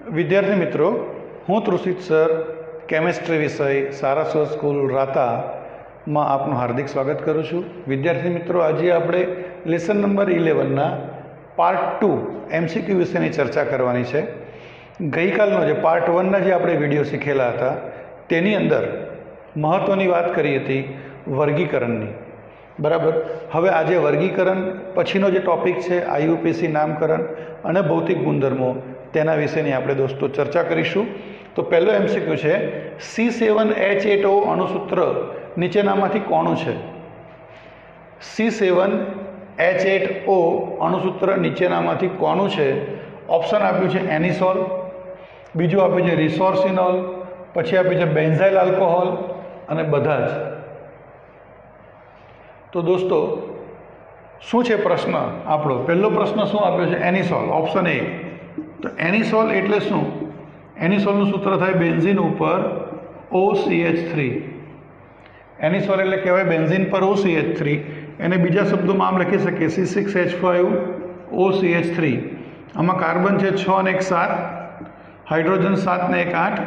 विद्यार्थी मित्रों, हूँ त्रुषित सर केमिस्ट्री विषय सारास्वत स्कूल राता में आपનું हार्दिक स्वागत करूँ छूँ। विद्यार्थी मित्रों, आज આપણે લેસન નંબર 11 ના પાર્ટ 2 MCQ વિશેની ચર્ચા કરવાની છે। ગઈકાલનો જે પાર્ટ 1 ના જે આપણે વિડીયો શીખેલા હતા તેની અંદર મહત્વની વાત કરી હતી વર્ગીકરણની, બરાબર। હવે આજે વર્ગીકરણ પછીનો જે ટોપિક છે IUPAC નામકરણ અને ભૌતિક ગુણધર્મો તેના વિશેની આપણે દોસ્તો ચર્ચા કરીશું। તો પહેલો MCQ છે C7H8O અણુસૂત્ર નીચેનામાંથી કોનું છે? C7H8O અણુસૂત્ર નીચેનામાંથી કોનું છે? ઓપ્શન આપ્યું છે એનિસોલ, બીજું આપ્યું છે રિસોર્સિનોલ, પછી આપ્યું છે બેન્ઝાઇલ આલ્કોહોલ અને બધા જ। તો દોસ્તો શું છે પ્રશ્ન આપણો? પહેલો પ્રશ્ન શું આપ્યો છે? એનિસોલ, ઓપ્શન એ। તો એનિસોલ એટલે શું? એનિસોલનું સૂત્ર થાય બેન્ઝીન ઉપર OCH3। એનિસોલ એટલે કહેવાય બેન્ઝીન પર OCH3, એને બીજા શબ્દોમાં આમ લખી શકીએ C6H5OCH3। આમાં કાર્બન છે 6 અને 1 7, હાઇડ્રોજન 7 ને 1 8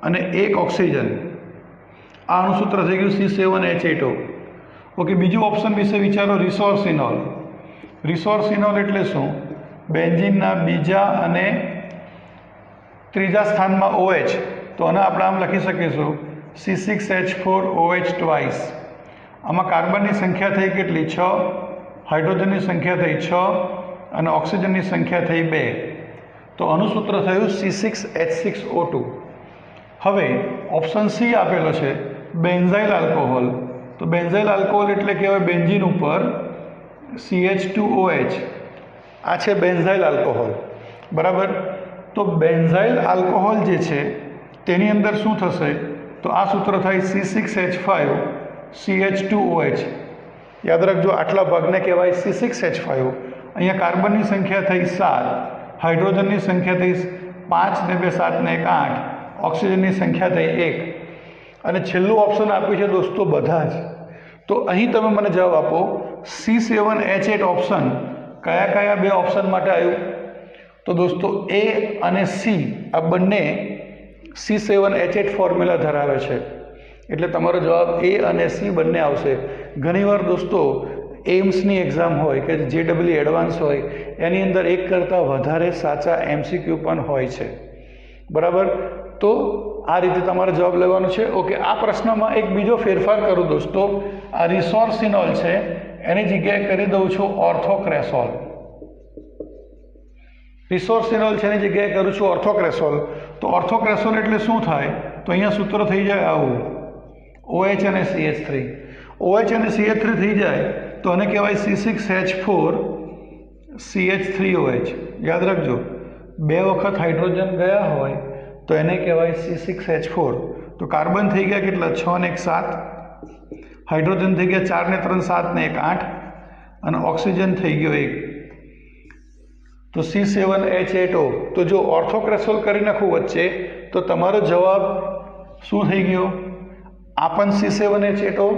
અને 1 ઓક્સિજન। આ અણુસૂત્ર થઈ ગયું C7H8O। ઓકે, બીજું ઓપ્શન વિશે વિચારો, રિસોર્સિનોલ। રિસોર્સિનોલ એટલે શું? બેન્ઝીનના બીજા અને ત્રીજા સ્થાનમાં OH, તો આને આપણે આમ લખી શકીશું C6H4OH ટ્વાઇસ। આમાં કાર્બનની સંખ્યા થઈ કેટલી? 6, હાઇડ્રોજનની સંખ્યા થઈ 6 અને ઓક્સિજનની સંખ્યા થઈ 2, તો અણુસૂત્ર થયું C6H6O2। હવે ઓપ્શન સી આપેલો છે બેન્ઝાઇલ આલ્કોહોલ। તો બેન્ઝાઇલ આલ્કોહોલ એટલે કહેવાય બેન્ઝીન ઉપર CH2OH, આ છે બેન્ઝાઇલ આલ્કોહોલ, બરાબર। તો બેન્ઝાઇલ આલ્કોહોલ જે છે તેની અંદર શું થશે? તો આ સૂત્ર થાય C6H5CH2OH। યાદ રાખજો, આટલા ભાગને કહેવાય C6H5। અહીંયા કાર્બનની સંખ્યા થઈ 7, હાઇડ્રોજનની સંખ્યા થઈ 5 ને 2 7 ને 1 8, ઓક્સિજનની સંખ્યા થઈ 1 અને છેલ્લું ઓપ્શન આપ્યું છે દોસ્તો બધા જ। તો અહીં તમે મને જવાબ આપો, C7H8 ઓપ્શન કયા કયા બે ઓપ્શન માટે આવ્યું? તો દોસ્તો A અને C આ બંને C7H8 ફોર્મ્યુલા ધરાવે છે, એટલે તમારો જવાબ A અને C બંને આવશે। ઘણીવાર દોસ્તો એમ્સની એક્ઝામ હોય કે JEE એડવાન્સ હોય એની અંદર એક કરતાં વધારે સાચા MCQ પણ હોય છે, બરાબર। તો આ રીતે તમારે જવાબ લેવાનો છે। ઓકે, આ પ્રશ્નમાં એક બીજો ફેરફાર કરું દોસ્તો, આ રિસોર્સિનોલ છે એની જગ્યાએ કરી દઉં છું ઓર્થોક્રેસોલ। રિસોર્સિનોલ છે એની જગ્યાએ કરું છું ઓર્થોક્રેસોલ। તો ઓર્થોક્રેસોલ એટલે શું થાય? તો અહીંયા સૂત્ર થઈ જાય આવું, OH અને CH3। OH અને CH3 થઈ જાય તો આને કહેવાય C6H4CH3OH। યાદ રાખજો, બે વખત હાઇડ્રોજન ગયા હોય તો એને કહેવાય C6H4। તો કાર્બન થઈ ગયા કેટલા? 6 ને 1 7, હાઇડ્રોજન થઈ ગયા 4 ને 3 7 ને 1 8 અને ઓક્સિજન થઈ ગયો 1, તો C7H8O। તો જો ઓર્થોક્રેસોલ કરી નાખું વચ્ચે તો તમારો જવાબ શું થઈ ગયો? આ પણ C7H8O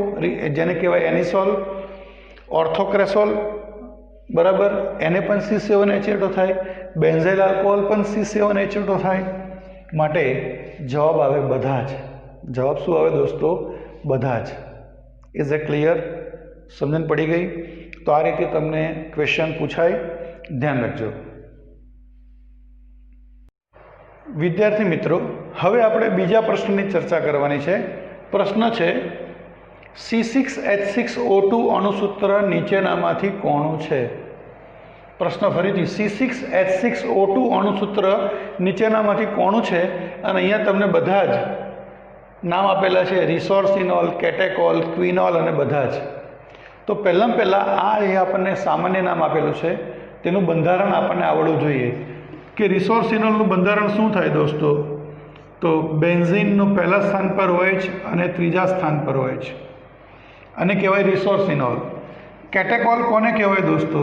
જેને કહેવાય એનિસોલ, ઓર્થોક્રેસોલ, બરાબર, એને પણ C7H8O થાય, બેન્ઝાઇલ આલ્કોહોલ પણ C7H8O થાય, માટે જવાબ આવે બધા જ। જવાબ શું આવે દોસ્તો? બધા જ। Is A clear? સમજણ પડી ગઈ? તો આ રીતે તમને ક્વેશ્ચન પૂછાય, ધ્યાન રાખજો। વિદ્યાર્થી મિત્રો, હવે આપણે બીજા પ્રશ્નની ચર્ચા કરવાની છે। પ્રશ્ન છે C6H6O2 અણુસૂત્ર નીચેનામાંથી કોનું છે? પ્રશ્ન ફરીથી, C6H6O2 અણુસૂત્ર નીચેનામાંથી કોનું છે? અને અહીંયા તમને બધા જ નામ આપેલા છે, રિસોર્સિનોલ, કેટેકોલ, ક્વિનોલ અને બધા જ। તો પહેલાં આ અહીંયા આપણને સામાન્ય નામ આપેલું છે, તેનું બંધારણ આપણને આવડવું જોઈએ કે રિસોર્સિનોલનું બંધારણ શું થાય દોસ્તો? તો બેન્ઝીનનું પહેલા સ્થાન પર OH અને ત્રીજા સ્થાન પર OH, અને કહેવાય રિસોર્સિનોલ। કેટેકોલ કોને કહેવાય દોસ્તો?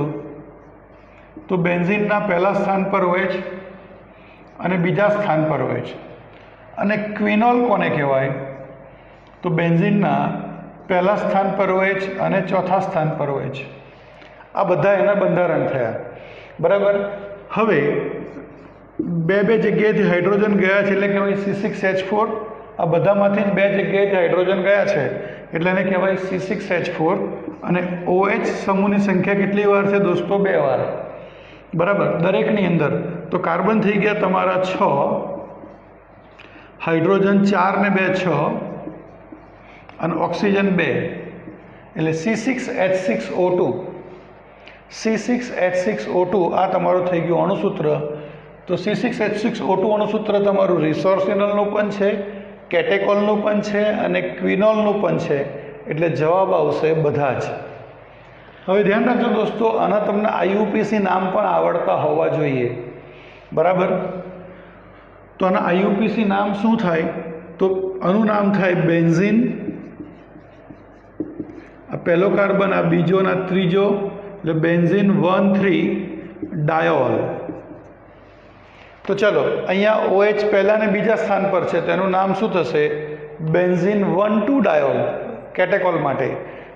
તો બેન્ઝીનના પહેલા સ્થાન પર OH અને બીજા સ્થાન પર OH। અને ક્વિનોલ કોને કહેવાય? તો બેન્ઝીનના પહેલા સ્થાન પર OH અને ચોથા સ્થાન પર OH। આ બધા એના બંધારણ થયા, બરાબર। હવે બે જગ્યાએથી હાઇડ્રોજન ગયા છે એટલે કહેવાય C6H4. આ બધામાંથી જ બે જગ્યાએથી હાઇડ્રોજન ગયા છે એટલે એને કહેવાય C6H4. અને OH સમૂહની સંખ્યા કેટલી વાર છે દોસ્તો? 2 વાર. બરાબર, દરેકની અંદર. તો કાર્બન થઈ ગયા તમારા 6, હાઇડ્રોજન 4 ને 2 6, અને ઓક્સિજન 2, એટલે C6H6O2. C6H6O2 આ તમારું થઈ ગયું અણુસૂત્ર. તો C6H6O2 અણુસૂત્ર તમારું રિસોર્સિનલનું પણ છે, કેટેકોલનું પણ છે અને ક્વિનોલનું પણ છે. એટલે જવાબ આવશે બધા જ. હવે ધ્યાન રાખજો દોસ્તો, આના તમને IUPAC નામ પણ આવડતા હોવા જોઈએ. બરાબર, તો આના IUPAC નામ શું થાય? તો આનું નામ થાય બેન્ઝીન. આ પહેલો કાર્બન, આ બીજો અને આ ત્રીજો, એટલે બેન્ઝીન 1,3-ડાયોલ. તો ચલો, અહીંયા OH પહેલા ને બીજા સ્થાન પર છે, તેનું નામ શું થશે? બેન્ઝીન 1,2-ડાયોલ કેટેકોલ માટે.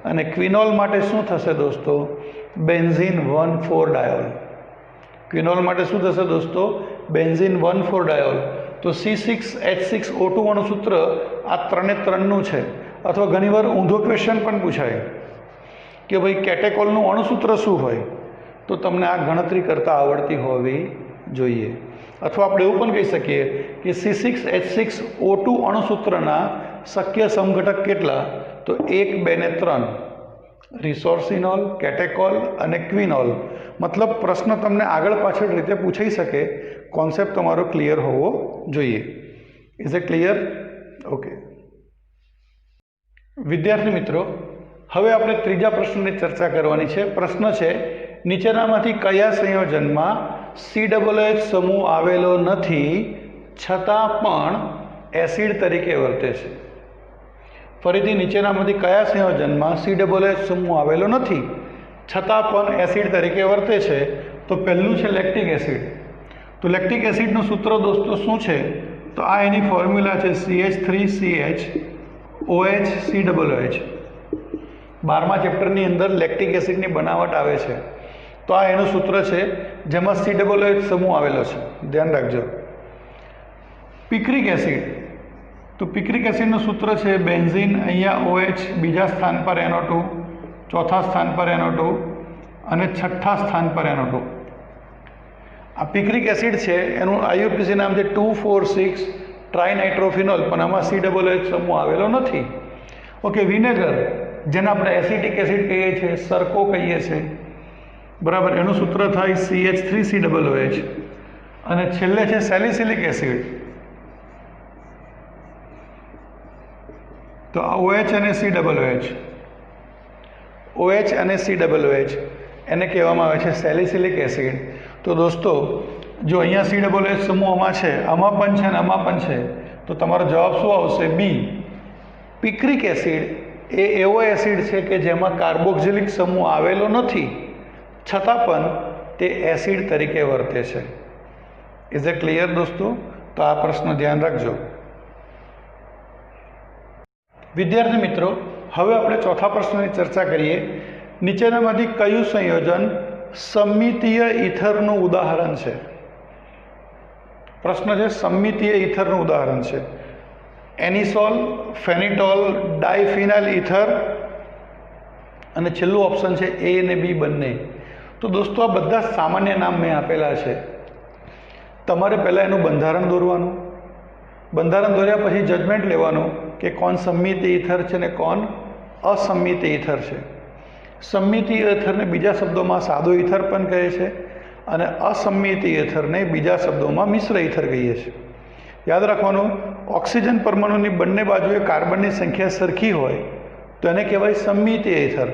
અને ક્વિનોલ માટે શું થશે દોસ્તો? બેન્ઝીન 1,4-ડાયોલ. ક્વિનોલ માટે શું થશે દોસ્તો? બેન્ઝીન 1,4-ડાયોલ. તો C6H6O2 અણુસૂત્ર આ 3 છે. અથવા ઘણીવાર ઊંધો ક્વેશ્ચન પણ પૂછાય કે ભાઈ કેટેકોલનું અણુસૂત્ર શું હોય? તો તમને આ ગણતરી કરતાં આવડતી હોવી જોઈએ. અથવા આપણે એવું પણ કહી શકીએ કે C6H6O2 અણુસૂત્રના શક્ય સમઘટક કેટલા? તો 1, 2 ને 3. રિસોર્સિનોલ, કેટેકોલ અને ક્વિનોલ. મતલબ પ્રશ્ન તમને આગળ પાછળ રીતે પૂછાઈ શકે. કોન્સેપ્ટ તમારો ક્લિયર હોવો જોઈએ. Is it clear? ઓકે વિદ્યાર્થી મિત્રો, હવે આપણે ત્રીજા પ્રશ્નની ચર્ચા કરવાની છે. પ્રશ્ન છે, નીચેનામાંથી કયા સંયોજનમાં COOH સમૂહ આવેલો નથી છતાં પણ એસિડ તરીકે વર્તે છે? ફરીથી, નીચેનામાંથી કયા સંયોજનમાં COOH સમૂહ આવેલો નથી છતાં પણ એસિડ તરીકે વર્તે છે? તો પહેલું છે લેક્ટિક એસિડ. તો લેક્ટિક એસિડનું સૂત્ર દોસ્તો શું છે? તો આ એની ફોર્મ્યુલા છે CH3CH OH COOH. 12મા ચેપ્ટરની અંદર લેક્ટિક એસિડની બનાવટ આવે છે. તો આ એનું સૂત્ર છે જેમાં COOH સમૂહ આવેલો છે. ધ્યાન રાખજો. Picric acid. તો પિક્રિક એસિડનું સૂત્ર છે બેન્ઝીન, અહીંયા OH બીજા સ્થાન પર NO2, ચોથા સ્થાન પર NO2 અને છઠ્ઠા સ્થાન પર NO2. આ પિક્રિક એસિડ છે એનું IUPAC નામ છે 2,4,6-ટ્રાઇનાઇટ્રોફિનોલ, પણ આમાં COOH સમૂહ આવેલો નથી. ઓકે, વિનેગર, જેને આપણે એસિટિક એસિડ કહીએ છીએ, સરકો કહીએ છીએ. બરાબર, એનું સૂત્ર થાય CH3COOH. અને છેલ્લે છે સેલિસિલિક એસિડ. તો આ OH અને COOH, OH અને COOH એને કહેવામાં આવે છે સેલિસિલિક એસિડ. તો દોસ્તો, જો અહીંયા COOH સમૂહ આમાં છે, આમાં પણ છે અને આમાં પણ છે, તો તમારો જવાબ શું આવશે? બી. પિક્રિક એસિડ એ એવો એસિડ છે કે જેમાં કાર્બોક્સિલિક સમૂહ આવેલો નથી છતાં પણ તે એસિડ તરીકે વર્તે છે. ઇઝ ઇટ ક્લિયર દોસ્તો? તો આ પ્રશ્ન ધ્યાન રાખજો. વિદ્યાર્થી મિત્રો, હવે આપણે ચોથા પ્રશ્નની ચર્ચા કરીએ. નીચેનામાંથી કયું સંયોજન સમમિતીય ઇથરનું ઉદાહરણ છે? પ્રશ્ન છે સમમિતીય ઇથરનું ઉદાહરણ છે. એનિસોલ, ફેનિટોલ, ડાયફિનાઇલ ઇથર અને છેલ્લું ઓપ્શન છે A અને B બંને. તો દોસ્તો, આ બધા સામાન્ય નામ મેં આપેલા છે. તમારે પહેલાં એનું બંધારણ દોરવાનું, બંધારણ દોર્યા પછી જજમેન્ટ લેવાનું કે કોણ સમમિતીય ઇથર છે ને કોણ અસમમિતીય ઇથર છે. સમમિતીય ઇથરને બીજા શબ્દોમાં સાદો ઇથર પણ કહે છે અને અસમમિતીય ઇથરને બીજા શબ્દોમાં મિશ્ર ઇથર કહીએ છીએ. યાદ રાખવાનું, ઓક્સિજન પરમાણુની બંને બાજુએ કાર્બનની સંખ્યા સરખી હોય તો એને કહેવાય સમમિતીય ઇથર.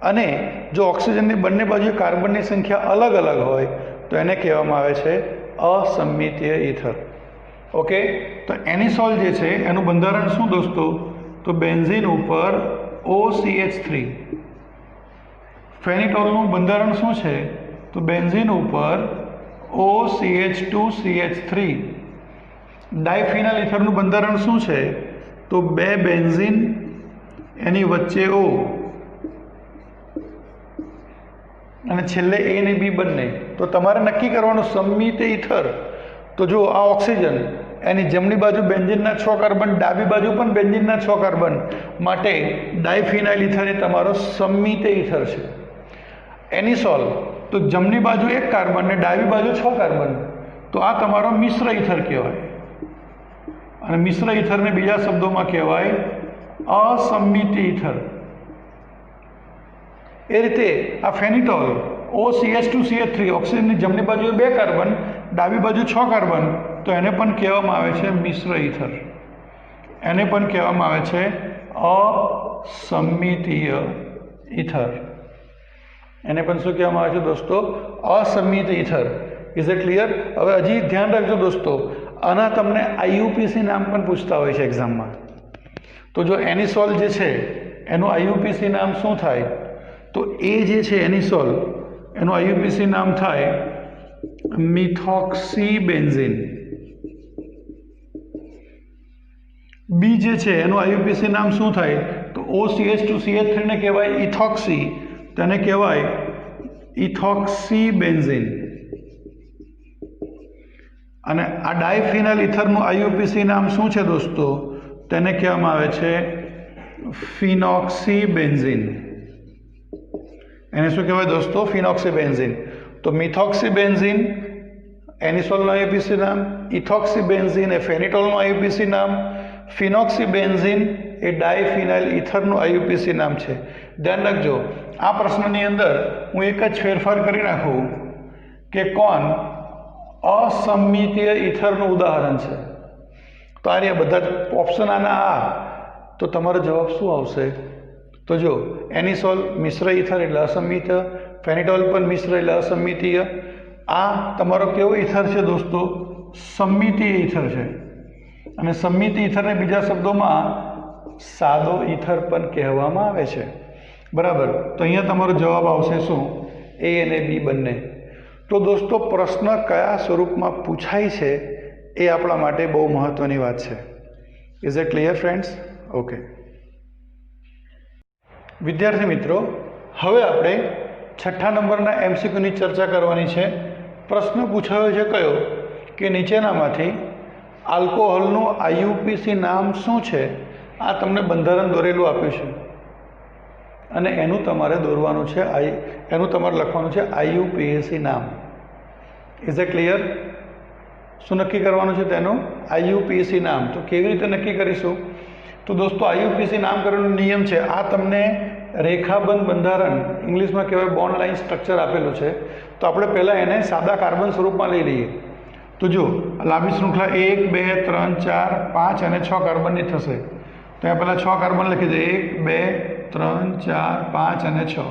અને જો ઓક્સિજનની બંને બાજુએ કાર્બનની સંખ્યા અલગ અલગ હોય તો એને કહેવામાં આવે છે અસમમિતીય ઇથર. ઓકે, તો એનિસોલ જે છે એનું બંધારણ શું દોસ્તો? તો બેન્ઝીન ઉપર OCH3. ફેનિટોલનું બંધારણ શું છે? તો બેન્ઝીન ઉપર OCH2CH3. ડાયફિનાઇલ ઇથરનું બંધારણ શું છે? તો 2 બેન્ઝીન એની વચ્ચે O. અને છેલ્લે એ ને બી બંને, તો તમારે નક્કી કરવાનું સંમિત ઇથર. તો જો આ ઓક્સિજન, એની જમણી બાજુ બેન્ઝીનના 6 કાર્બન, ડાબી બાજુ પણ બેન્ઝીનના 6 કાર્બન, માટે ડાયફિનાઇલ ઇથર એ તમારો સંમિત ઇથર છે. એનિસોલ, તો જમણી બાજુ 1 કાર્બન ને ડાબી બાજુ 6 કાર્બન, તો આ તમારો મિશ્ર ઇથર કહેવાય. અને મિશ્ર ઇથરને બીજા શબ્દોમાં કહેવાય અસંમિત ઇથર. એ રીતે આ ફેનિટોલ, OCH2CH3, ઓક્સિજનની જમણી બાજુ 2 કાર્બન, ડાબી બાજુ 6 કાર્બન, તો એને પણ કહેવામાં આવે છે મિશ્ર ઇથર. એને પણ કહેવામાં આવે છે અસંમિતીય ઇથર. એને પણ શું કહેવામાં આવે છે દોસ્તો? અસંમિત ઇથર. Is it clear? હવે હજી ધ્યાન રાખજો દોસ્તો, આના તમને IUPAC નામ પણ પૂછતા હોય છે એક્ઝામમાં. તો જો એનિસોલ જે છે એનું IUPAC નામ શું થાય? તો એ જે છે એનિસોલ, એનું IUPAC નામ થાય મિથોક્સીબેન્ઝીન. બી જે છે એનું IUPAC નામ શું થાય? તો OCH2CH3 ને કહેવાય ઇથોક્સી, તેને કહેવાય ઇથોક્સીબેન્ઝીન. અને આ ડાયફિનાઇલ ઇથરનું IUPAC નામ શું છે દોસ્તો? તેને કહેવામાં આવે છે ફિનોક્સીબેન્ઝીન. એને શું કહેવાય દોસ્તો? ફિનોક્સીબેન્ઝીન. તો મિથોક્સીબેન્ઝીન એનિસોલનું IUPAC નામ, ઇથોક્સીબેન્ઝીન એ ફેનિટોલનું IUPAC નામ, ફિનોક્સીબેન્ઝીન એ ડાયફિનાઇલ ઇથરનું IUPAC નામ છે. ધ્યાન રાખજો, આ પ્રશ્નની અંદર હું એક જ ફેરફાર કરી નાખું કે કોણ અસંમિતીય ઇથરનું ઉદાહરણ છે. તો આ રહ્યા બધા જ ઓપ્શન આના આ. તો તમારો જવાબ શું આવશે? તો જો એનિસોલ મિશ્ર ઇથર એટલે અસંમિતીય, ફેનિટોલ પણ મિશ્ર એટલે અસંમિતીય. આ તમારો કેવો ઇથર છે દોસ્તો? સંમિતીય ઇથર છે. અને સંમિતીય ઇથરને બીજા શબ્દોમાં સાદો ઇથર પણ કહેવામાં આવે છે. બરાબર? તો અહીંયા તમારો જવાબ આવશે શું? એ અને બી બંને. તો દોસ્તો પ્રશ્ન કયા સ્વરૂપમાં પૂછાય છે એ આપણા માટે બહુ મહત્ત્વની વાત છે. Is it clear friends? Okay વિદ્યાર્થી મિત્રો, હવે આપણે 6થા નંબરના MCQની ચર્ચા કરવાની છે. પ્રશ્ન પૂછાયો છે કયો? કે નીચેનામાંથી આલ્કોહોલનું IUPAC નામ શું છે? આ તમને બંધારણ દોરેલું આપ્યું છે અને એનું તમારે દોરવાનું છે, એનું તમારે લખવાનું છે IUPAC નામ. Is it clear? શું નક્કી કરવાનું છે તેનું? IUPAC નામ. તો કેવી રીતે નક્કી કરીશું? તો દોસ્તો IUPAC નામકરણનો નિયમ છે, આ તમને રેખાબંધ બંધારણ, ઇંગ્લિશમાં કહેવાય બોન્ડ લાઇન સ્ટ્રક્ચર આપેલું છે. તો આપણે પહેલાં એને સાદા કાર્બન સ્વરૂપમાં લઈ લઈએ. તો જો લાંબી શૃંખલા 1 2 3 4 5 અને 6 કાર્બનની થશે. તો અહીંયા પહેલાં 6 કાર્બન લખી દે, 1 2 3 4 5 અને 6.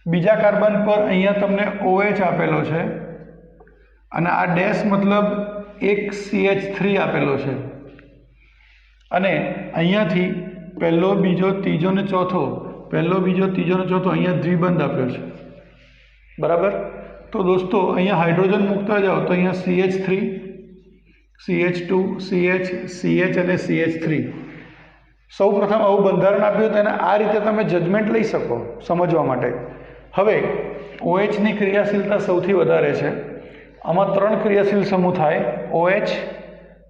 બીજા કાર્બન પર અહીંયા તમને OH આપેલો છે અને આ ડેશ મતલબ એક CH3 આપેલો છે. અને અહીંયાથી પહેલો, બીજો, ત્રીજો ને ચોથો, પહેલો, બીજો, ત્રીજો ને ચોથો અહીંયા દ્વિબંધ આપ્યો છે. બરાબર? તો દોસ્તો અહીંયા હાઇડ્રોજન મૂકતા જાઓ તો અહીંયા CH3, CH2, CH, CH અને CH3. સૌ પ્રથમ આવું બંધારણ આપ્યું તેને આ રીતે તમે જજમેન્ટ લઈ શકો સમજવા માટે. હવે OHની ક્રિયાશીલતા સૌથી વધારે છે. આમાં 3 ક્રિયાશીલ સમૂહ થાય, OH,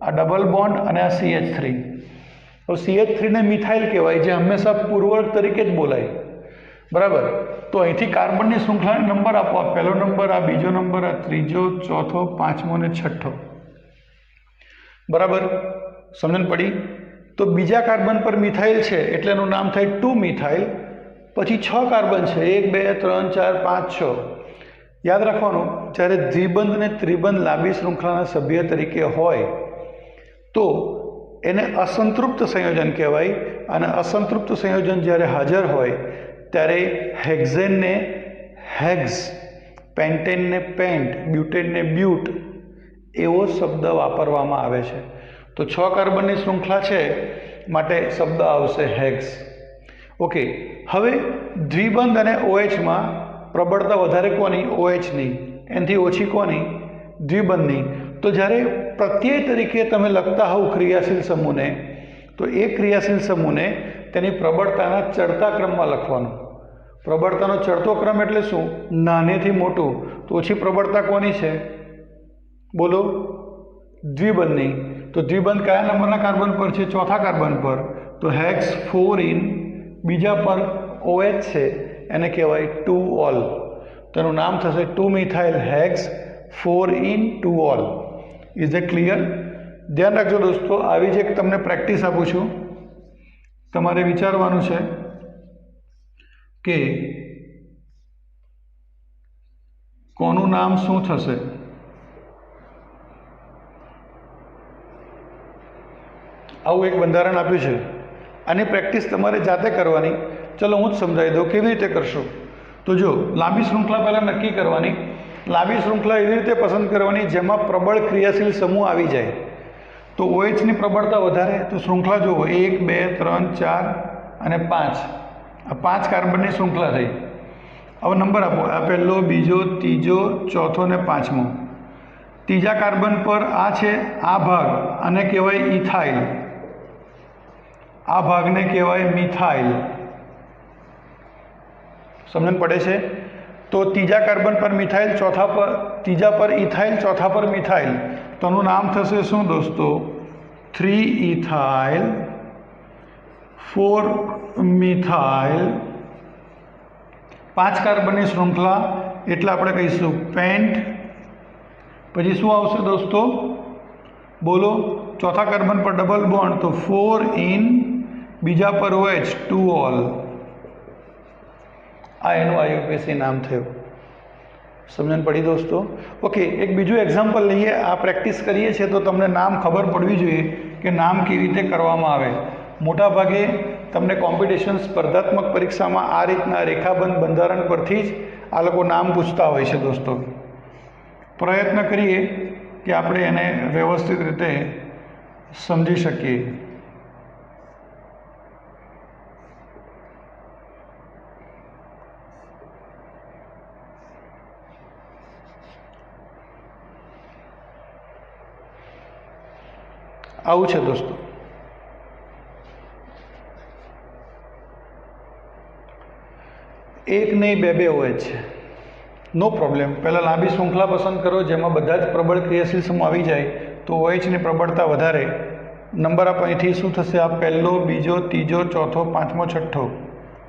આ ડબલ બોન્ડ અને આ CH3. તો CH3 ને મિથાઇલ કહેવાય, જે હંમેશા પૂર્વક તરીકે જ બોલાય. બરાબર? તો અહીંથી કાર્બનની શૃંખલાને નંબર આપો. આ પહેલો નંબર, આ બીજો નંબર, આ ત્રીજો, ચોથો, પાંચમો અને છઠ્ઠો. બરાબર? સમજણ પડી? તો બીજા કાર્બન પર મિથાઇલ છે એટલે એનું નામ થાય 2 મિથાઇલ. પછી 6 કાર્બન છે, 1 2 3 4 5 6. યાદ રાખવાનું, જ્યારે દ્વિબંધ અને ત્રિબંધ લાંબી શૃંખલાના સભ્ય તરીકે હોય તો એને અસંતૃપ્ત સંયોજન કહેવાય. અને અસંતૃપ્ત સંયોજન જ્યારે હાજર હોય ત્યારે હેક્ઝેનને હેક્ઝ, પેન્ટેનને પેન્ટ, બ્યુટેનને બ્યુટ એવો શબ્દ વાપરવામાં આવે છે. તો 6 કાર્બનની શૃંખલા છે માટે શબ્દ આવશે હેક્સ. ઓકે, હવે દ્વિબંધ અને OHમાં પ્રબળતા વધારે કોની? OHની. એનાથી ઓછી કોની? દ્વિબંધની. તો જ્યારે પ્રત્યય તરીકે તમે લખતા હોવ ક્રિયાશીલ સમૂહને, તો એ ક્રિયાશીલ સમૂહને તેની પ્રબળતાના ચડતા ક્રમમાં લખવાનું. પ્રબળતાનો ચડતો ક્રમ એટલે શું? નાનેથી મોટું. તો ઓછી પ્રબળતા કોની છે? બોલો, દ્વિબંધની. તો દ્વિબંધ કયા નંબરના કાર્બન પર છે? ચોથા કાર્બન પર. તો હેક્સ 4 બીજા પર OH છે, એને કહેવાય 2-ol. તેનું નામ થશે 2-મિથાઇલ hex 4-2-ol. Is it clear? ધ્યાન રાખજો દોસ્તો, આવી જ એક તમને પ્રેક્ટિસ આપું છું. તમારે વિચારવાનું છે કે કોનું નામ શું થશે. આવું એક બંધારણ આપ્યું છે. આની પ્રેક્ટિસ તમારે જાતે કરવાની. ચલો હું જ સમજાવી દઉં કેવી રીતે કરશો. તો જો, લાંબી શૃંખલા પહેલાં નક્કી કરવાની. લાંબી શૃંખલા એવી રીતે પસંદ કરવાની જેમાં પ્રબળ ક્રિયાશીલ સમૂહ આવી જાય. તો OHની પ્રબળતા વધારે, તો શૃંખલા જુઓ 1 2 3 4 અને 5. આ 5 કાર્બનની શૃંખલા થઈ. હવે નંબર આપો. આ પહેલો, બીજો, ત્રીજો, ચોથો ને 5મો. ત્રીજા કાર્બન પર આ છે, આ ભાગ, આને કહેવાય ઇથાઇલ. આ ભાગને કહેવાય મિથાઇલ. સમજણ પડે છે? તો ત્રીજા કાર્બન પર મિથાઇલ, ત્રીજા પર ઇથાઇલ, ચોથા પર મિથાઇલ. તો એનું નામ થશે શું દોસ્તો? 3-ethyl 4-મિથાઇલ. 5 કાર્બનની શૃંખલા એટલે આપણે કહીશું પેન્ટ. પછી શું આવશે દોસ્તો? બોલો, ચોથા કાર્બન પર ડબલ બોન્ડ, તો 4 બીજા પર OH 2-ol. આ એનું IUPAC નામ થયું. સમજણ પડી દોસ્તો? ઓકે, એક બીજું એક્ઝામ્પલ લઈએ. આ પ્રેક્ટિસ કરીએ છીએ તો તમને નામ ખબર પડવી જોઈએ કે નામ કેવી રીતે કરવામાં આવે. મોટાભાગે તમને કોમ્પિટિશન સ્પર્ધાત્મક પરીક્ષામાં આ રીતના રેખાબંધ બંધારણ પરથી જ આ લોકો નામ પૂછતા હોય છે દોસ્તો. પ્રયત્ન કરીએ કે આપણે એને વ્યવસ્થિત રીતે સમજી શકીએ. આવું છે દોસ્તો. એક નહીં, બે OH છે. નો પ્રોબ્લેમ. પહેલાં લાંબી શૃંખલા પસંદ કરો જેમાં બધા જ પ્રબળ ક્રિયાશીલ સમૂહ આવી જાય. તો OHની પ્રબળતા વધારે. નંબર આપો. અહીંથી શું થશે? આ પહેલો, બીજો, ત્રીજો, ચોથો, પાંચમો, છઠ્ઠો.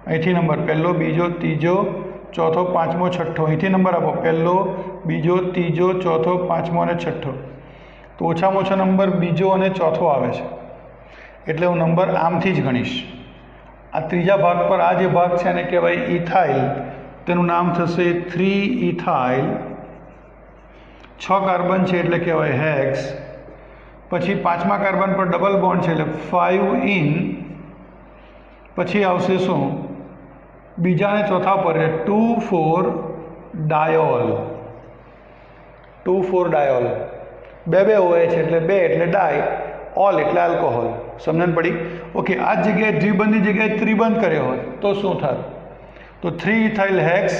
અહીંથી નંબર પહેલો, બીજો, ત્રીજો, ચોથો, પાંચમો, છઠ્ઠો. અહીંથી નંબર આપો. પહેલો, બીજો, ત્રીજો, ચોથો, પાંચમો અને છઠ્ઠો. તો ઓછામાં ઓછો નંબર બીજો અને ચોથો આવે છે, એટલે હું નંબર આમથી જ ગણીશ. આ ત્રીજા ભાગ પર આ જે ભાગ છે એને કહેવાય ઇથાઇલ. તેનું નામ થશે 3-ethyl. 6 કાર્બન છે એટલે કહેવાય હેક્સ. પછી 5મા કાર્બન પર ડબલ બોન્ડ છે એટલે 5 પછી આવશે શું? બીજા અને ચોથા પર 2,4-diol. 2,4-diol. બે OH એટલે 2 એટલે ડાય, ઓલ એટલે આલ્કોહોલ. સમજણ પડી? ઓકે, આ જગ્યાએ દ્વિબંધની જગ્યાએ ત્રિબંધ કર્યો હોય તો શું થાય? તો 3-ethyl હેક્સ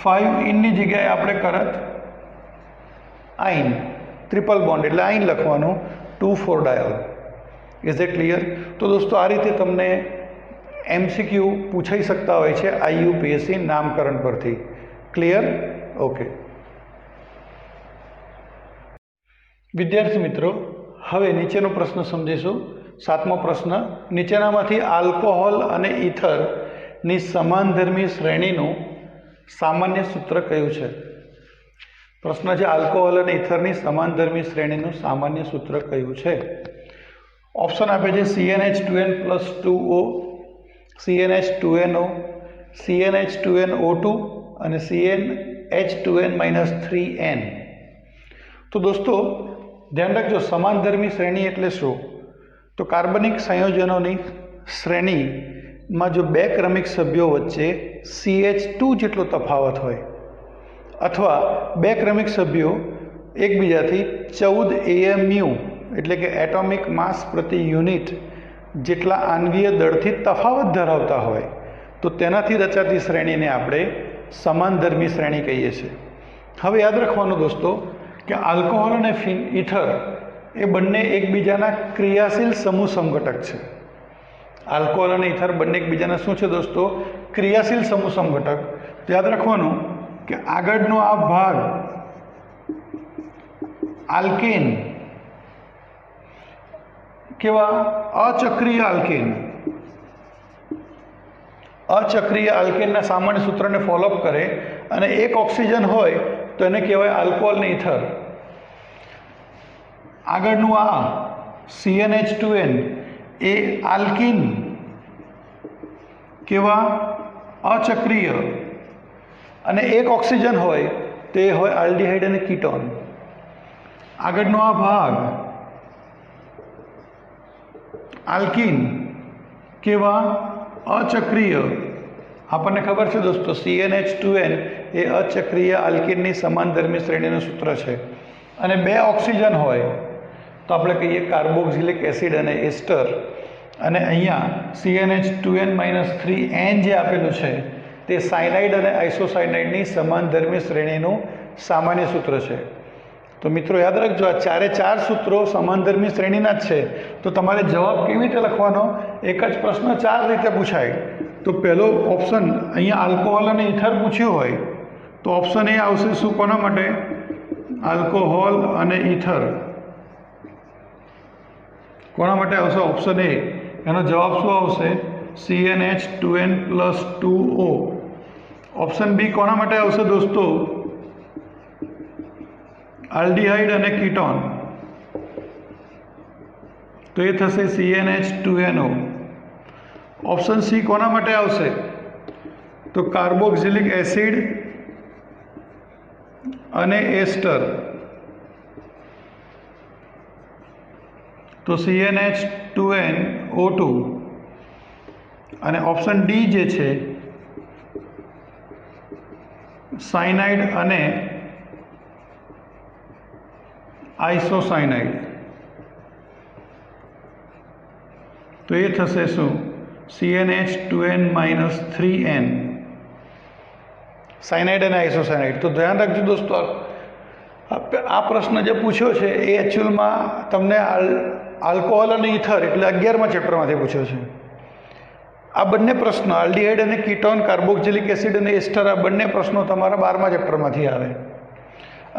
5-ની જગ્યાએ આપણે કરત આઈન, ટ્રિપલ બોન્ડ એટલે આઈન લખવાનું, 2,4-diol. Is it clear? તો દોસ્તો આ રીતે તમને MCQ પૂછાઈ શકતા હોય છે IUPAC નામકરણ પરથી. ક્લિયર? ઓકે વિદ્યાર્થી મિત્રો, હવે નીચેનો પ્રશ્ન સમજીશું. 7મો પ્રશ્ન. નીચેનામાંથી આલ્કોહોલ અને ઇથરની સમાનધર્મી શ્રેણીનું સામાન્ય સૂત્ર કયું છે? પ્રશ્ન છે આલ્કોહોલ અને ઇથરની સમાનધર્મી શ્રેણીનું સામાન્ય સૂત્ર કયું છે? ઓપ્શન આપે છે CnH2n+2O, CnH2nO, CnH2nO2 અને CnH2n-3n. તો દોસ્તો ધ્યાન રાખજો, સમાનધર્મી શ્રેણી એટલે શું? તો કાર્બનિક સંયોજનોની શ્રેણીમાં જો 2 ક્રમિક સભ્યો વચ્ચે CH2 જેટલો તફાવત હોય અથવા 2 ક્રમિક સભ્યો એકબીજાથી 14 AMU એટલે કે એટોમિક માસ પ્રતિ યુનિટ જેટલા આણ્વીય દળથી તફાવત ધરાવતા હોય તો તેનાથી રચાતી શ્રેણીને આપણે સમાનધર્મી શ્રેણી કહીએ છીએ. હવે યાદ રાખવાનું દોસ્તો કે આલ્કોહોલ અને ઇથર એ બંને એકબીજાના ક્રિયાશીલ સમૂહ સમઘટક છે. આલ્કોહોલ અને ઇથર બંને એકબીજાના શું છે દોસ્તો? ક્રિયાશીલ સમૂહ સમઘટક. યાદ રાખવાનું કે આગળનો આ ભાગ આલ્કેન કેવા? અચક્રીય આલ્કેન. અચક્રીય આલ્કેનના સામાન્ય સૂત્રને ફોલોઅપ કરે અને એક ઓક્સિજન હોય તો એને કહેવાય આલ્કોહોલ ને ઇથર. આગળનું આ CnH2n એ આલ્કીન કેવા? અચક્રીય, અને એક ઓક્સિજન હોય તે હોય આલ્ડીહાઇડ અને કીટોન. આગળનો આ ભાગ આલ્કીન કેવા? અચક્રીય. આપણને ખબર છે દોસ્તો CnH2n એ અચક્રીય આલ્કીનની સમાનધર્મી શ્રેણીનું સૂત્ર છે. અને બે ઓક્સિજન હોય તો આપણે કહીએ કાર્બોક્સિલિક એસિડ અને એસ્ટર. અને અહીંયા CnH2n-3n જે આપેલું છે તે સાયનાઇડ અને આઇસોસાયનાઇડની સમાનધર્મી શ્રેણીનું સામાન્ય સૂત્ર છે. તો મિત્રો યાદ રાખજો, આ ચારે ચાર સૂત્રો સમાનધર્મી શ્રેણીના જ છે. તો તમારે જવાબ કેવી રીતે લખવાનો? એક જ પ્રશ્ન ચાર રીતે પૂછાય. તો પહેલો ઓપ્શન અહીંયા આલ્કોહોલ અને ઇથર પૂછ્યું હોય તો ઓપ્શન એ આવશે. શું? કોના માટે? આલ્કોહોલ અને ઇથર. કોના માટે આવશે? Option A. એનો જવાબ શું આવશે? CnH2n+2O. ઓપ્શન બી કોના માટે આવશે દોસ્તો? આલ્ડીહાઇડ અને કીટોન. તો એ થશે CnH2nO. ઓપ્શન સી કોના માટે આવશે? તો કાર્બોક્સિલિક એસિડ અને એસ્ટર. તો CnH2nO2. અને ઓપ્શન ડી જે છે સાયનાઇડ અને આઇસોસાયનાઇડ. તો એ થશે શું? CnH2n-3n. સાયનાઇડ અને આઇસોસાયનાઇડ. તો ધ્યાન રાખજો દોસ્તો, આ પ્રશ્ન જે પૂછ્યો છે એ એકચ્યુઅલમાં તમને આલ્કોહોલ અને ઇથર એટલે 11મા ચેપ્ટરમાંથી પૂછ્યો છે. આ બંને પ્રશ્નો આલ્ડીહાઇડ અને કીટોન, કાર્બોક્સિલિક એસિડ અને એસ્ટર, આ બંને પ્રશ્નો તમારા 12મા ચેપ્ટરમાંથી આવે.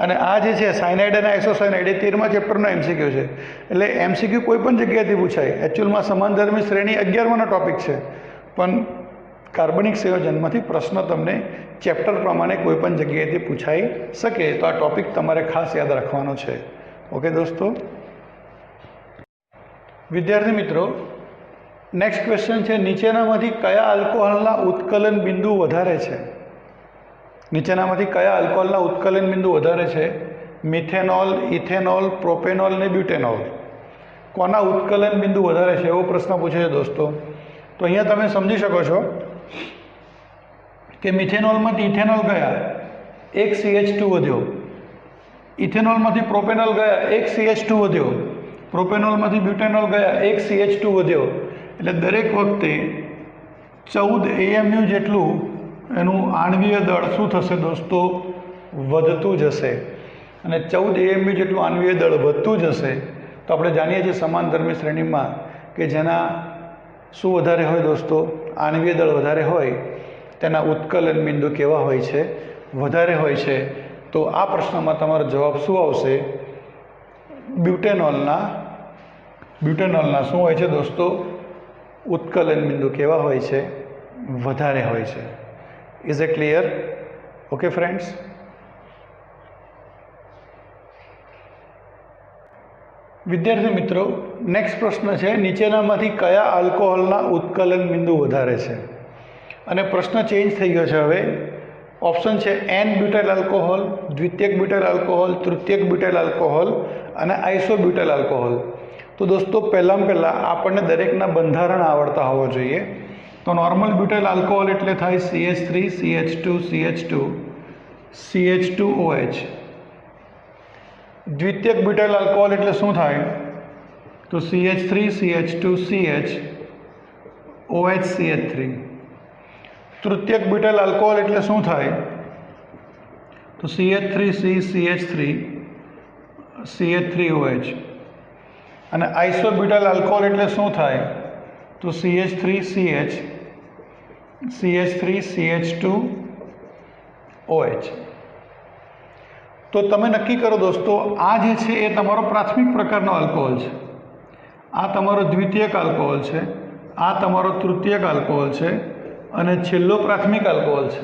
અને આ જે છે સાયનાઇડ અને આઇસોસાયનાઇડ એ 13મા ચેપ્ટરનો MCQ છે. એટલે MCQ કોઈ પણ જગ્યાએથી પૂછાય. એકચ્યુઅલમાં સમાનધર્મી શ્રેણી 11માનો ટોપિક છે, પણ કાર્બનિક સંયોજનમાંથી પ્રશ્ન તમને ચેપ્ટર પ્રમાણે કોઈ પણ જગ્યાએથી પૂછાઈ શકે. તો આ ટોપિક તમારે ખાસ યાદ રાખવાનો છે. ઓકે દોસ્તો. વિદ્યાર્થી મિત્રો, નેક્સ્ટ ક્વેશ્ચન છે, નીચેનામાંથી કયા આલ્કોહોલના ઉત્કલન બિંદુ વધારે છે? નીચેનામાંથી કયા આલ્કોહોલના ઉત્કલન બિંદુ વધારે છે? મિથેનોલ, ઇથેનોલ, પ્રોપેનોલ અને બ્યુટેનોલ. કોના ઉત્કલન બિંદુ વધારે છે એવો પ્રશ્ન પૂછે છે દોસ્તો. તો અહીંયા તમે સમજી શકો છો કે મિથેનોલમાંથી ઇથેનોલ ગયા, એક CH2 વધ્યો. ઇથેનોલમાંથી પ્રોપેનોલ ગયા, એક CH2 વધ્યો. પ્રોપેનોલમાંથી બ્યુટેનોલ ગયા, એક CH2 વધ્યો. એટલે દરેક વખતે 14 AMU જેટલું એનું આણ્વીય દળ શું થશે દોસ્તો? વધતું જશે. અને 14 AMU જેટલું આણ્વીય દળ વધતું જશે તો આપણે જાણીએ છીએ સમાનધર્મી શ્રેણીમાં કે જેના શું વધારે હોય દોસ્તો? આણ્વીય દળ વધારે હોય તેના ઉત્કલન બિંદુ કેવા હોય છે? વધારે હોય છે. તો આ પ્રશ્નમાં તમારો જવાબ શું આવશે? બ્યુટેનોલના શું હોય છે દોસ્તો? ઉત્કલન બિંદુ કેવા હોય છે? વધારે હોય છે. Is A clear? Okay friends. વિદ્યાર્થી મિત્રો, નેક્સ્ટ પ્રશ્ન છે, નીચેનામાંથી કયા આલ્કોહોલના ઉત્કલન બિંદુ વધારે છે? અને પ્રશ્ન ચેન્જ થઈ ગયો છે હવે. ઓપ્શન છે N બ્યુટાઇલ આલ્કોહોલ, દ્વિતીયક બ્યુટાઇલ આલ્કોહોલ, તૃતીયક બ્યુટાઇલ આલ્કોહોલ અને આઇસોબ્યુટાઇલ આલ્કોહોલ. તો દોસ્તો પહેલાં આપણને દરેકના બંધારણ આવડતા હોવો જોઈએ. તો નોર્મલ બ્યુટાઇલ આલ્કોહોલ એટલે થાય CH3 CH2 CH2 CH2OH. દ્વિતીયક butyl alcohol એટલે શું થાય? તો CH3 CH2 CH OH CH3. તૃતીયક બ્યુટાઇલ આલ્કોહોલ એટલે શું થાય? તો CH3C CH3 CH3OH. અને આઇસોબ્યુટાઇલ આલ્કોહોલ એટલે શું થાય? તો तो CH3CH, CH3CH2OH। तो તમે નક્કી કરો દોસ્તો, આ જે છે એ તમારો પ્રાથમિક પ્રકારનો આલ્કોહોલ છે, આ તમારો દ્વિતીયક આલ્કોહોલ છે, આ તમારો તૃતીયક આલ્કોહોલ છે અને છેલ્લો પ્રાથમિક આલ્કોહોલ છે।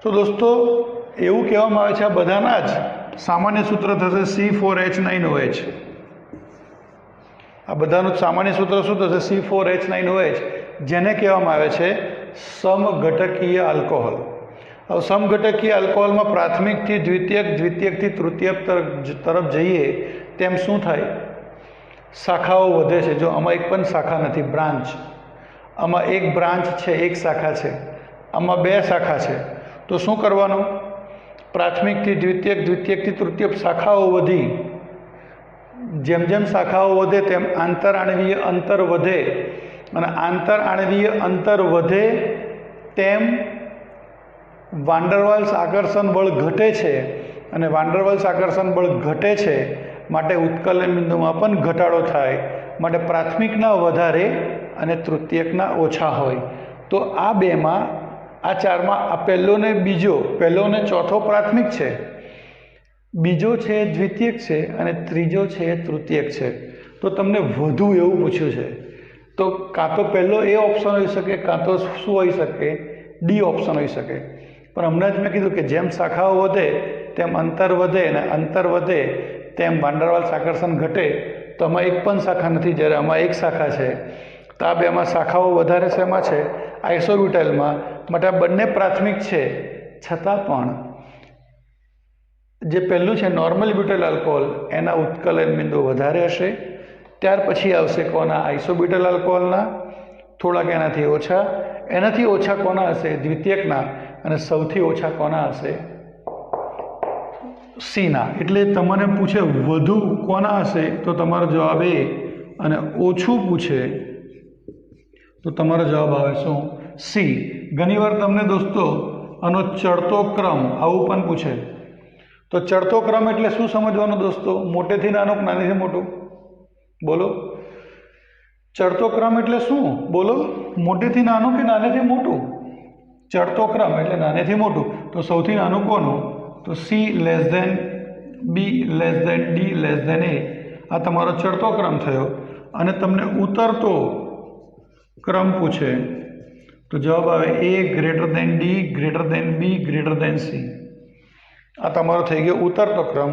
તો દોસ્તો એવું કહેવામાં આવે છે આ બધાના જ સામાન્ય સૂત્ર થશે C4H9OH। આ બધાનું સામાન્ય સૂત્ર શું થશે? C4H9OH, જેને કહેવામાં આવે છે સમઘટકીય આલ્કોહોલ। હવે સમઘટકીય આલ્કોહોલમાં પ્રાથમિકથી દ્વિતીયક, દ્વિતીયકથી તૃતીયક તરફ જઈએ તેમ શું થાય? શાખાઓ વધે છે। જો આમાં એક પણ શાખા નથી, બ્રાન્ચ, આમાં એક બ્રાન્ચ છે, એક શાખા છે, આમાં બે શાખા છે। તો શું કરવાનું? પ્રાથમિકથી દ્વિતીયક, દ્વિતીયકથી તૃતીયક શાખાઓ વધી, જેમ જેમ શાખાઓ વધે તેમ આંતરાણવીય અંતર વધે, અને આંતરાણવીય અંતર વધે તેમ વાન્ડરવાલ્સ આકર્ષણ બળ ઘટે છે, અને વાન્ડરવાલ્સ આકર્ષણ બળ ઘટે છે માટે ઉત્કલન બિંદુમાં પણ ઘટાડો થાય, માટે પ્રાથમિકના વધારે અને તૃતીયકના ઓછા હોય। તો આ બેમાં, આ ચારમાં, આ પહેલો ને બીજો, પહેલો ને ચોથો પ્રાથમિક છે, બીજો છે દ્વિતીયક છે અને ત્રીજો છે તૃતીયક છે। તો તમને વધુ એવું પૂછ્યું છે તો કાં તો પહેલો એ ઓપ્શન હોઈ શકે, કાં તો શું હોઈ શકે? ડી ઓપ્શન હોઈ શકે। પણ હમણાં જ મેં કીધું કે જેમ શાખાઓ વધે તેમ અંતર વધે, અને અંતર વધે તેમ વાન્ડરવાલ્સ આકર્ષણ ઘટે। તો આમાં એક પણ શાખા નથી, જ્યારે આમાં એક શાખા છે। તો આ બેમાં શાખાઓ વધારે શેમાં છે? આઇસોબ્યુટાઇલમાં। માટે આ બંને પ્રાથમિક છે, છતાં પણ જે પહેલું છે નોર્મલ બ્યુટાઇલ આલ્કોહોલ, એના ઉત્કલન બિંદુ વધારે હશે। ત્યાર પછી આવશે કોના? આઇસોબ્યુટાઇલ આલ્કોહોલના, થોડાક એનાથી ઓછા। એનાથી ઓછા કોના હશે? દ્વિતીયકના। અને સૌથી ઓછા કોના હશે? સીના। એટલે તમને પૂછે વધુ કોના હશે તો તમારો જવાબ એ, અને ઓછું પૂછે તો તમારો જવાબ આવે શું? સી। ઘણીવાર તમને દોસ્તો આનો ચડતો ક્રમ આવું પણ પૂછે। તો ચડતો ક્રમ એટલે શું સમજવાનું દોસ્તો? મોટેથી નાનું કે નાનેથી મોટું? બોલો, ચડતો ક્રમ એટલે શું? બોલો, મોટેથી નાનું કે નાનેથી મોટું? ચડતો ક્રમ એટલે નાનેથી મોટું। તો સૌથી નાનું કોનું? તો c less than b less than d less than a. આ તમારો ચડતો ક્રમ થયો। અને તમને ઉતરતો ક્રમ પૂછે તો જવાબ આવે a greater than d greater than b greater than c. આ તમારો થઈ ગયો ઉતરતો ક્રમ,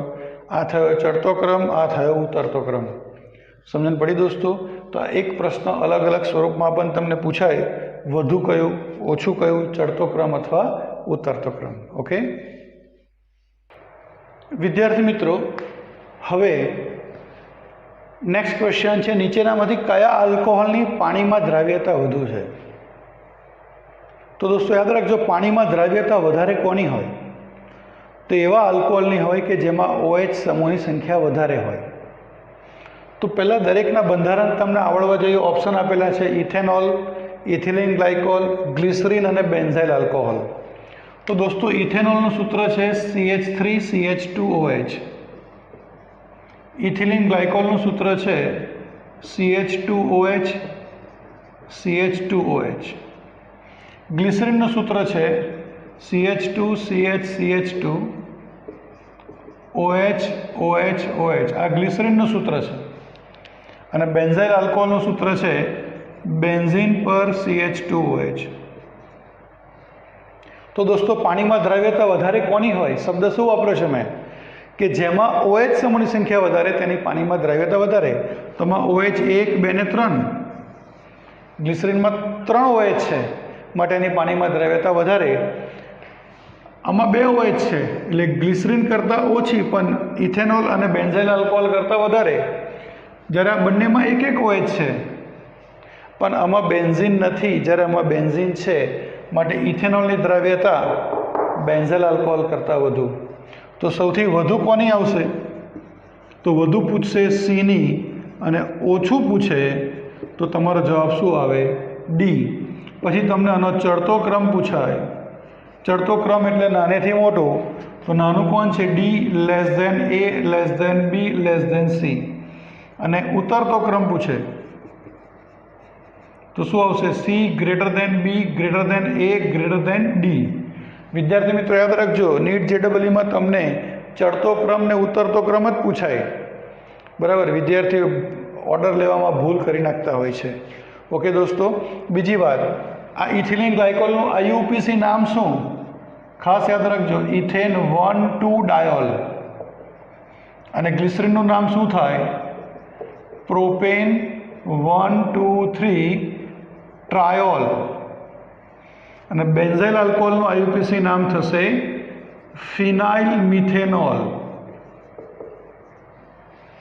આ થયો ચડતો ક્રમ, આ થયો ઉતરતો ક્રમ। સમજણ પડી દોસ્તો? તો આ એક પ્રશ્ન અલગ અલગ સ્વરૂપમાં પણ તમને પૂછાય, વધુ કયું, ઓછું કયું, ચડતો ક્રમ અથવા ઉતરતો ક્રમ। ઓકે વિદ્યાર્થી મિત્રો, હવે નેક્સ્ટ ક્વેશ્ચન છે, નીચેનામાંથી કયા આલ્કોહોલની પાણીમાં દ્રાવ્યતા વધુ છે? તો દોસ્તો યાદ રાખજો, પાણીમાં દ્રાવ્યતા વધારે કોની હોય? તો એવા આલ્કોહોલની હોય કે જેમાં OH સમૂહની સંખ્યા વધારે હોય। તો પહેલાં દરેકના બંધારણ તમને આવડવા જોઈએ। ઓપ્શન આપેલા છે ઇથેનોલ, ઇથિલિન ગ્લાયકોલ, ગ્લિસરીન અને બેન્ઝાઇલ આલ્કોહોલ। તો દોસ્તો ઇથેનોલનું સૂત્ર છે CH3CH2OH, ઇથિલિન ગ્લાયકોલનું સૂત્ર છે CH2OH, CH2OH, ગ્લિસરીનનું સૂત્ર છે CH2CH2OH, OH, OH। આ ગ્લિસરીનનું સૂત્ર છે। અને બેન્ઝાઇલ આલ્કોહોલનું સૂત્ર છે બેન્ઝીન પર CH2OH। તો દોસ્તો પાણીમાં દ્રાવ્યતા વધારે કોની હોય? શબ્દ શું વાપર્યો છે મેં? કે જેમાં OH સમૂહની સંખ્યા વધારે તેની પાણીમાં દ્રાવ્યતા વધારે। તો આમાં OH 1, 2 ને 3, ગ્લિસરીનમાં 3 OH છે માટે એની પાણીમાં દ્રાવ્યતા વધારે। આમાં 2 OH છે એટલે ગ્લિસરીન કરતાં ઓછી, પણ ઇથેનોલ અને બેન્ઝાઇલ આલ્કોહોલ કરતાં વધારે। જ્યારે આ બંનેમાં 1 OH છે, પણ આમાં બેન્ઝીન નથી, જ્યારે આમાં બેન્ઝીન છે માટે ઇથેનોલની દ્રાવ્યતા બેન્ઝાઇલ આલ્કોહોલ કરતાં વધુ। તો સૌથી વધુ કોની આવશે? તો વધુ પૂછશે સીની, અને ઓછું પૂછે તો તમારો જવાબ શું આવે? ડી। પછી તમને આનો ચડતો ક્રમ પૂછાય। ચડતો ક્રમ એટલે નાનેથી મોટું, તો નાનું કોણ છે? ડી લેસ ધેન એ less than b less than C. અને ઉતરતો ક્રમ પૂછે તો શું આવશે? C greater than B greater than એ ગ્રેટર દેન ડી. વિદ્યાર્થી મિત્રો યાદ રાખજો, નીટ જેડબલઈમાં તમને ચડતો ક્રમ ને ઉતરતો ક્રમ જ પૂછાય, બરાબર. વિદ્યાર્થીઓ ઓર્ડર લેવામાં ભૂલ કરી નાખતા હોય છે. ઓકે દોસ્તો, બીજી વાત, આ ઇથિલિન ગ્લાયકોલનું આઈયુપીસી નામ શું? ખાસ યાદ રાખજો, ઇથેન 1,2 ડાયોલ. અને ગ્લિસરીનનું નામ શું થાય? પ્રોપેન 1,2,3 ટ્રાયોલ. અને બેન્ઝાઇલ આલ્કોહોલનું આઈયુપીસી નામ થશે ફિનાઇલ મિથેનોલ.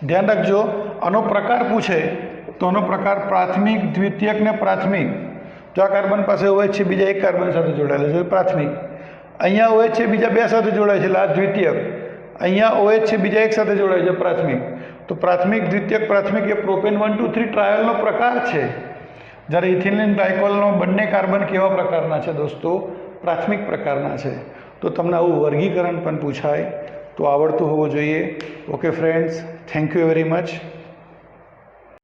ધ્યાન રાખજો, આનો પ્રકાર પૂછે તો આનો પ્રકાર પ્રાથમિક, દ્વિતીયક ને પ્રાથમિક. જો આ કાર્બન પાસે OH છે, બીજા એક કાર્બન સાથે જોડાયેલો છે, પ્રાથમિક. અહીંયા OH છે, બીજા બે સાથે જોડાય છે, એટલે આ દ્વિતીયક. અહીંયા OH છે, બીજા એક સાથે જોડાય છે, પ્રાથમિક. તો પ્રાથમિક, દ્વિતીયક, પ્રાથમિક એ પ્રોપેન 1,2,3 ટ્રાયલનો પ્રકાર છે. જ્યારે ઇથિલિન ગ્લાયકોલનો બંને કાર્બન કેવા પ્રકારના છે દોસ્તો? પ્રાથમિક પ્રકારના છે. તો તમને આવું વર્ગીકરણ પણ પૂછાય તો આવડતું હોવું જોઈએ. Okay friends, thank you very much.